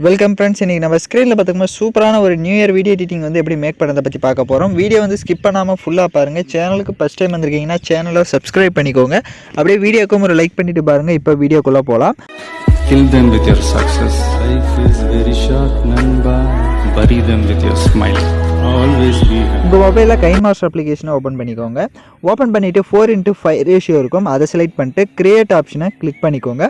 Welcome friends. இன்றைக்கி நம்ம ஸ்க்ரீனில் பார்த்துக்கோங்க சூப்பரான ஒரு நியூ இயர் வீடியோ எடிட்டிங் வந்து எப்படி மேக் பண்ணுறதை பற்றி பார்க்க போகிறோம். வீடியோ வந்து ஸ்கிப் பண்ணாமல் ஃபுல்லாக பாருங்கள். சேனலுக்கு ஃபஸ்ட் டைம் வந்திருக்கீங்கன்னா சேனலை சப்ஸ்கிரைப் பண்ணிக்கோங்க. அப்படியே வீடியோக்கும் ஒரு லைக் பண்ணிவிட்டு பாருங்கள். இப்போ வீடியோக்குள்ளே போகலாம். Kill them with your success. Life is very short, namba. Bury them with your smile. Always be happy. உங்கள் மொபைலில் கைன்மாஸ்டர் அப்ளிகேஷனை ஓப்பன் பண்ணிக்கோங்க. ஓப்பன் பண்ணிவிட்டு 4:5 ரேஷியோ இருக்கும். அதை செலக்ட் பண்ணிட்டு கிரியேட் ஆப்ஷனை கிளிக் பண்ணிக்கோங்க.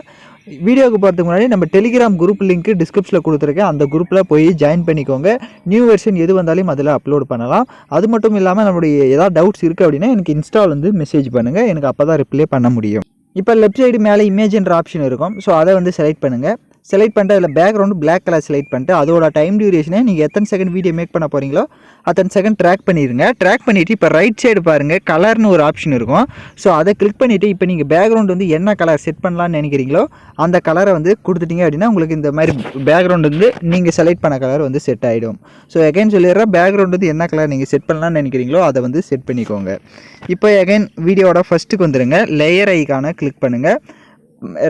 வீடியோக்கு போகிறதுக்கு முன்னாடி நம்ம டெலிகிராம் குரூப் லிங்க் டிஸ்கிரிப்ஷனில் கொடுத்துருக்கேன். அந்த குரூப்பில் போய் ஜாயின் பண்ணிக்கோங்க. நியூ வெர்ஷன் எது வந்தாலும் அதில் அப்லோட் பண்ணலாம். அது மட்டும் இல்லாமல் நம்மளுடைய ஏதாவது டவுட்ஸ் இருக்குது அப்படின்னா எனக்கு இன்ஸ்டால் வந்து மெசேஜ் பண்ணுங்கள். எனக்கு அப்போ தான் ரிப்ளை பண்ண முடியும். இப்போ லெஃப்ட் சைடு மேலே இமேஜ்ன்ற ஆப்ஷன் இருக்கும். ஸோ அதை வந்து செலக்ட் பண்ணுங்கள். செலக்ட் பண்ணிட்டு அதில் பேக்ரவுண்டு பிளாக் கலர் செலக்ட் பண்ணிட்டு அதோட டைம் டியூரேஷனை நீங்கள் எத்தனை செகண்ட் வீடியோ மேக் பண்ண போகிறீங்களோ அத்தனை செகண்ட் ட்ராக் பண்ணிடுங்க. ட்ராக் பண்ணிவிட்டு இப்போ ரைட் சைடு பாருங்கள் கலர்னு ஒரு ஆப்ஷன் இருக்கும். ஸோ அதை கிளிக் பண்ணிவிட்டு இப்போ நீங்கள் பேக்ரவுண்ட் வந்து என்ன கலர் செட் பண்ணலான்னு நினைக்கிறீங்களோ அந்த கலரை வந்து கொடுத்துட்டீங்க அப்படின்னா உங்களுக்கு இந்த மாதிரி பேக்ரவுண்ட் வந்து நீங்கள் செலக்ட் பண்ண கலர் வந்து செட் ஆகிடும். ஸோ எகைன் சொல்லிடுறேன், பேக்ரவுண்ட் வந்து என்ன கலர் நீங்கள் செட் பண்ணலான்னு நினைக்கிறீங்களோ அதை வந்து செட் பண்ணிக்கோங்க. இப்போ எகைன் வீடியோட ஃபஸ்ட்டுக்கு வந்துடுங்க. லேயர் ஐக்கானை கிளிக் பண்ணுங்கள்.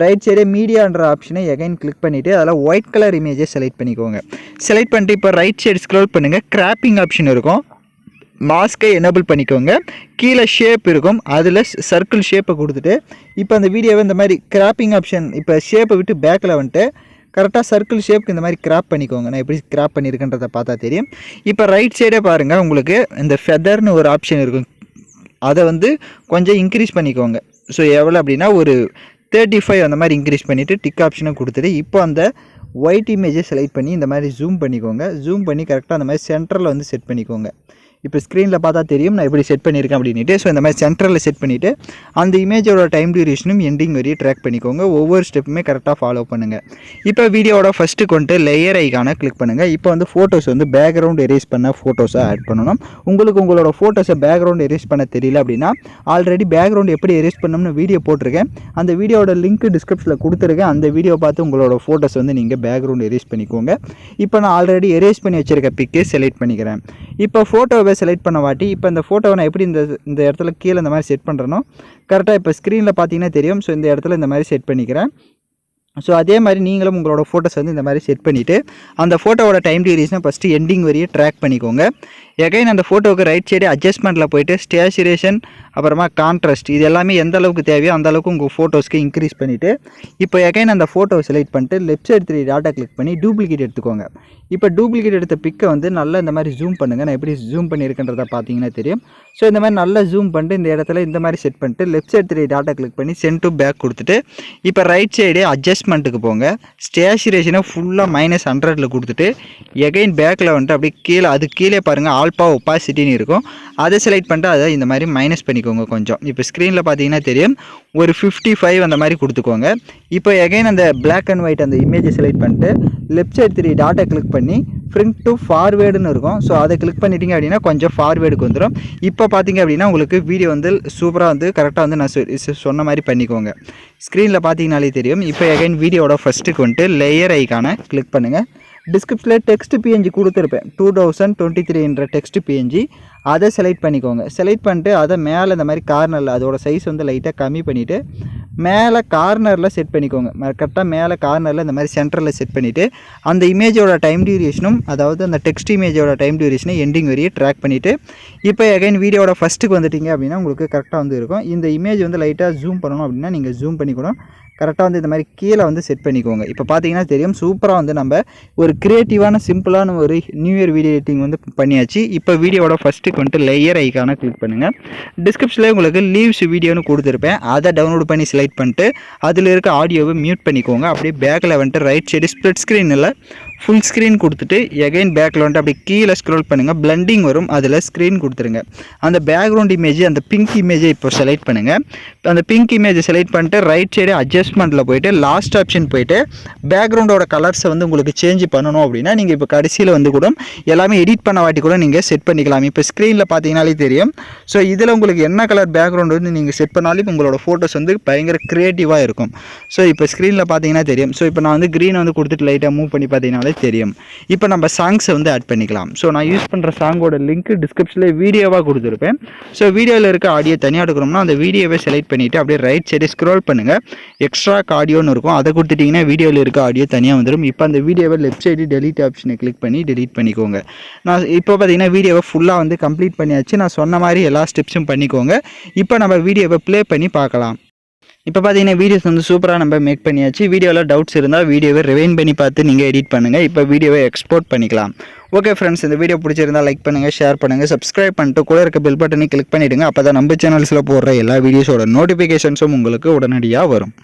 ரைட் சைடே மீடியான்ற ஆப்ஷனை எகைன் கிளிக் பண்ணிவிட்டு அதில் ஒயிட் கலர் இமேஜை செலக்ட் பண்ணிக்கோங்க. செலக்ட் பண்ணிட்டு இப்போ ரைட் சைடு ஸ்க்ரோல் பண்ணுங்கள். கிராப்பிங் ஆப்ஷன் இருக்கும். மாஸ்க்கை எனேபிள் பண்ணிக்கோங்க. கீழே ஷேப் இருக்கும். அதில் சர்க்கிள் ஷேப்பை கொடுத்துட்டு இப்போ அந்த வீடியோவை இந்த மாதிரி கிராப்பிங் ஆப்ஷன் இப்போ ஷேப்பை விட்டு பேக்கில் வந்துட்டு கரெக்டாக சர்க்கிள் ஷேப்புக்கு இந்த மாதிரி கிராப் பண்ணிக்கோங்க. நான் எப்படி கிராப் பண்ணியிருக்கேன்றதை பார்த்தா தெரியும். இப்போ ரைட் சைடே பாருங்கள், உங்களுக்கு இந்த ஃபெதர்னு ஒரு ஆப்ஷன் இருக்கும். அதை வந்து கொஞ்சம் இன்க்ரீஸ் பண்ணிக்கோங்க. ஸோ எவ்வளோ அப்படின்னா ஒரு 35 அந்த மாதிரி இன்க்ரீஸ் பண்ணிவிட்டு டிக் ஆப்ஷனை கொடுத்துட்டு இப்போ அந்த ஒயிட் இமேஜை செலக்ட் பண்ணி இந்த மாதிரி ஜூம் பண்ணிக்கோங்க. ஜூம் பண்ணி கரெக்டாக அந்த மாதிரி சென்டரில் வந்து செட் பண்ணிக்கோங்க. இப்போ ஸ்க்ரீனில் பார்த்தா தெரியும் நான் எப்படி செட் பண்ணியிருக்கேன் அப்படின்ட்டு. ஸோ இந்த மாதிரி சென்டரில் செட் பண்ணிவிட்டு அந்த இமேஜோட டைம் டியூரேஷனும் எண்டிங் வரையும் ட்ராக் பண்ணிக்கோங்க. ஒவ்வொரு ஸ்டெப்புமே கரெக்டாக ஃபாலோ பண்ணுங்கள். இப்போ வீடியோட ஃபஸ்ட்டு கொண்டு லேயர் ஐக்கானை கிளிக் பண்ணுங்கள். இப்போ வந்து ஃபோட்டோஸ் வந்து பேக்ரவுண்ட் எரேஸ் பண்ண ஃபோட்டோஸை ஆட் பண்ணணும். உங்களுக்கு உங்களோட ஃபோட்டோஸை பேக்ரவுண்ட் எரேஸ் பண்ண தெரியல அப்படின்னா ஆல்ரெடி பேக்ரவுண்ட் எப்படி எரேஸ் பண்ணணும்னு வீடியோ போட்டிருக்கேன். அந்த வீடியோட லிங்க் டிஸ்கிரிப்ஷனில் கொடுத்துருக்கேன். அந்த வீடியோ பார்த்து உங்களோட ஃபோட்டோஸ் வந்து நீங்கள் பேக்ரவுண்ட் எரேஸ் பண்ணிக்கோங்க. இப்போ நான் ஆல்ரெடி எரேஸ் பண்ணி வச்சுருக்க பிக்கே செலக்ட் பண்ணிக்கிறேன். இப்போ ஃபோட்டோவை செலக்ட் பண்ண வாட்டி இப்போ இந்த ஃபோட்டோவை நான் எப்படி இந்த இடத்துல கீழே இந்த மாதிரி செட் பண்ணுறேனோ கரெக்டாக இப்போ ஸ்க்ரீனில் பார்த்தீங்கன்னா தெரியும். ஸோ இந்த இடத்துல இந்த மாதிரி செட் பண்ணிக்கிறேன். ஸோ அதே மாதிரி நீங்களும் உங்களோட ஃபோட்டோஸ் வந்து இந்த மாதிரி செட் பண்ணிவிட்டு அந்த ஃபோட்டோவோட டைம் டியூரேஷனை ஃபஸ்ட்டு எண்டிங் வரையும் ட்ராக் பண்ணிக்கோங்க. எகைன் அந்த ஃபோட்டோவுக்கு ரைட் சைடு அட்ஜஸ்ட்மெண்ட்டில் போய்ட்டு ஸ்டேச்சுரேஷன் அப்புறமா கான்ட்ராஸ்ட் இது எல்லாமே எந்த அளவுக்கு தேவையோ அந்த அளவுக்கு உங்கள் ஃபோட்டோஸ்க்கு இன்க்ரீஸ் பண்ணிவிட்டு இப்போ எகைன் அந்த ஃபோட்டோவை செலக்ட் பண்ணிட்டு லெஃப்ட் சைடு 3 டாட்டா கிளிக் பண்ணி டூப்ளிகேட் எடுத்துக்கோங்க. இப்போ டூப்ளிகேட் எடுத்த பிக்கை வந்து நல்லா இந்த மாதிரி ஜூம் பண்ணுங்கள். நான் எப்படி ஜூம் பண்ணியிருக்கேன்றதை பார்த்தீங்கன்னா தெரியும். ஸோ இந்த மாதிரி நல்லா ஜூம் பண்ணிட்டு இந்த இடத்துல இந்த மாதிரி செட் பண்ணிட்டு லெஃப்ட் சைடு 3 டாட்டா கிளிக் பண்ணி சென்ட் டு பேக் கொடுத்துட்டு இப்போ ரைட் சைடு அட்ஜஸ்ட்மெண்ட்டுக்கு போங்க. ஸ்டேச்சுரேஷனை ஃபுல்லாக -100 கொடுத்துட்டு எகைன் பேக்கில் வந்துட்டு அப்படியே கீழே அது கீழே பாருங்கள் ஆல்பா ஒப்பாசிட்டின்னு இருக்கும். அதை செலக்ட் பண்ணிட்டு அதை இந்த மாதிரி மைனஸ் பண்ணிக்கோங்க கொஞ்சம். இப்போ ஸ்க்ரீனில் பார்த்தீங்கன்னா தெரியும் ஒரு 55 அந்த மாதிரி கொடுத்துக்கோங்க. இப்போ எகைன் அந்த பிளாக் அண்ட் ஒயிட் அந்த இமேஜை செலக்ட் பண்ணிட்டு லெஃப்ட் சைடு 3 டாட்டா கிளிக் பண்ணி ஃப்ரண்ட் டு ஃபார்வேர்டுன்னு இருக்கும். ஸோ அதை கிளிக் பண்ணிட்டீங்க அப்படின்னா கொஞ்சம் ஃபார்வேர்டுக்கு வந்துடும். இப்போ பார்த்தீங்க அப்படின்னா உங்களுக்கு வீடியோ வந்து சூப்பராக வந்து கரெக்டாக வந்து நான் சொன்ன மாதிரி பண்ணிக்கோங்க. ஸ்க்ரீனில் பார்த்தீங்கனாலே தெரியும். இப்போ எகைன் வீடியோட ஃபஸ்ட்டுக்கு வந்துட்டு லேயர் ஐக்கானை கிளிக் பண்ணுங்கள். டிஸ்கிரிப்ஷனில் டெக்ஸ்ட் பிஎன்ஜி கொடுத்துருப்பேன் 2023 டெக்ஸ்ட் பிஎன்ஜி அதை செலக்ட் பண்ணிக்கோங்க. செலக்ட் பண்ணிட்டு அதை மேலே இந்த மாதிரி கார்னரில் அதோட சைஸ் வந்து லைட்டாக கம்மி பண்ணிவிட்டு மேலே கார்னரில் செட் பண்ணிக்கோங்க. கரெக்டாக மேலே கார்னரில் இந்த மாதிரி சென்டரில் செட் பண்ணிவிட்டு அந்த இமேஜோட டைம் டியூரேஷனும் அதாவது அந்த டெக்ஸ்ட் இமேஜோட டைம் டியூரேஷனை எண்டிங் வரையும் ட்ராக் பண்ணிவிட்டு இப்போ எகைன் வீடியோட ஃபஸ்ட்டுக்கு வந்துட்டிங்க அப்படின்னா உங்களுக்கு கரெக்டாக வந்து இருக்கும். இந்த இமேஜ் வந்து லைட்டாக ஜூம் பண்ணணும் அப்படின்னா நீங்கள் ஜூம் பண்ணிக்கணும். கரெக்டாக வந்து இந்த மாதிரி கீழே வந்து செட் பண்ணிக்கோங்க. இப்போ பார்த்தீங்கன்னா தெரியும் சூப்பராக வந்து நம்ம ஒரு க்ரியேட்டிவான சிம்பிளான ஒரு நியூ இயர் வீடியோ எடிட்டிங் வந்து பண்ணியாச்சு. இப்போ வீடியோட ஃபஸ்ட்டுக்கு வந்துட்டு லேயர் ஐக்கானை கிளிக் பண்ணுங்கள். டிஸ்கிரிப்ஷனில் உங்களுக்கு லீவ்ஸ் வீடியோன்னு கொடுத்துருப்பேன். அதை டவுன்லோட் பண்ணி செலக்ட் பண்ணிட்டு அதில் இருக்க ஆடியோவை மியூட் பண்ணிக்கோங்க. அப்படியே பேக்கில் வந்துட்டு ரைட் சைடு ஸ்ப்ளிட் ஸ்க்ரீனில் ஃபுல் ஸ்க்ரீன் கொடுத்துட்டு எகைன் பேக்கில் வந்துட்டு அப்படியே கீழே ஸ்க்ரோல் பண்ணுங்கள். பிளண்டிங் வரும், அதில் ஸ்க்ரீன் கொடுத்துருங்க. அந்த பேக்ரவுண்ட் இமேஜ் அந்த பிங்க் இமேஜை இப்போ செலக்ட் பண்ணுங்கள். அந்த பிங்க் இமேஜை செலக்ட் பண்ணிட்டு ரைட் சைடு அட்ஜஸ்ட்மெண்ட்டில் போய்ட்டு லாஸ்ட் ஆப்ஷன் போய்ட்டு பேக்ரவுண்டோட கலர்ஸை வந்து உங்களுக்கு சேஞ்ச் பண்ணணும் அப்படின்னா நீங்கள் இப்போ கடைசியில் வந்து கூட எல்லாமே எடிட் பண்ண வாட்டி கூட நீங்கள் செட் பண்ணிக்கலாம். இப்போ ஸ்க்ரீனில் பார்த்தீங்கனாலே தெரியும். ஸோ இதில் உங்களுக்கு என்ன கலர் பேக்ரவுண்ட் வந்து நீங்கள் செட் பண்ணாலும் உங்களோட ஃபோட்டோஸ் வந்து பயங்கர க்ரியேட்டிவாக இருக்கும். ஸோ இப்போ ஸ்க்ரீனில் பார்த்தீங்கன்னா தெரியும். ஸோ இப்போ நான் வந்து க்ரீனை வந்து கொடுத்துட்டு லைட்டாக மூவ் பண்ணி பார்த்தீங்கன்னா பார்த்தீங்கனாலே தெரியும். இப்போ நம்ம சாங்ஸை வந்து ஆட் பண்ணிக்கலாம். ஸோ நான் யூஸ் பண்ணுற சாங்கோட லிங்க் டிஸ்கிரிப்ஷனில் வீடியோவாக கொடுத்துருப்பேன். ஸோ வீடியோவில் இருக்க ஆடியோ தனியாக எடுக்கணும்னா அந்த வீடியோவை செலக்ட் பண்ணிவிட்டு அப்படியே ரைட் சைடு ஸ்க்ரோல் பண்ணுங்கள். எக்ஸ்ட்ராக் ஆடியோன்னு இருக்கும், அதை கொடுத்துட்டிங்கன்னா வீடியோவில் இருக்க ஆடியோ தனியாக வந்துடும். இப்போ அந்த வீடியோவை லெஃப்ட் சைடு டெலீட் ஆப்ஷனை கிளிக் பண்ணி டெலீட் பண்ணிக்கோங்க. நான் இப்போ பார்த்தீங்கன்னா வீடியோவை ஃபுல்லாக வந்து கம்ப்ளீட் பண்ணியாச்சு. நான் சொன்ன மாதிரி எல்லா ஸ்டெப்ஸும் பண்ணிக்கோங்க. இப்போ நம்ம வீடியோவை ப்ளே பண்ணி பார்க்கலாம். இப்போ பார்த்தீங்கன்னா வீடியோஸ் வந்து சூப்பராக நம்ம மேக் பண்ணியாச்சு. வீடியோவில் டவுட்ஸ் இருந்தால் வீடியோவை ரிவைண்ட் பண்ணி பார்த்து நீங்கள் எடிட் பண்ணுங்கள். இப்போ வீடியோவை எக்ஸ்போர்ட் பண்ணிக்கலாம். ஓகே ஃப்ரெண்ட்ஸ், இந்த வீடியோ பிடிச்சிருந்தால் லைக் பண்ணுங்கள், ஷேர் பண்ணுங்கள், சப்ஸ்கிரைப் பண்ணிட்டு கூட இருக்க பெல் பட்டனை கிளிக் பண்ணிவிடுங்க. அப்போ தான் நம்ம சேனல்ஸில் போடுற எல்லா வீடியோஸோட நோட்டிஃபிகேஷன்ஸும் உங்களுக்கு உடனடியாக வரும்.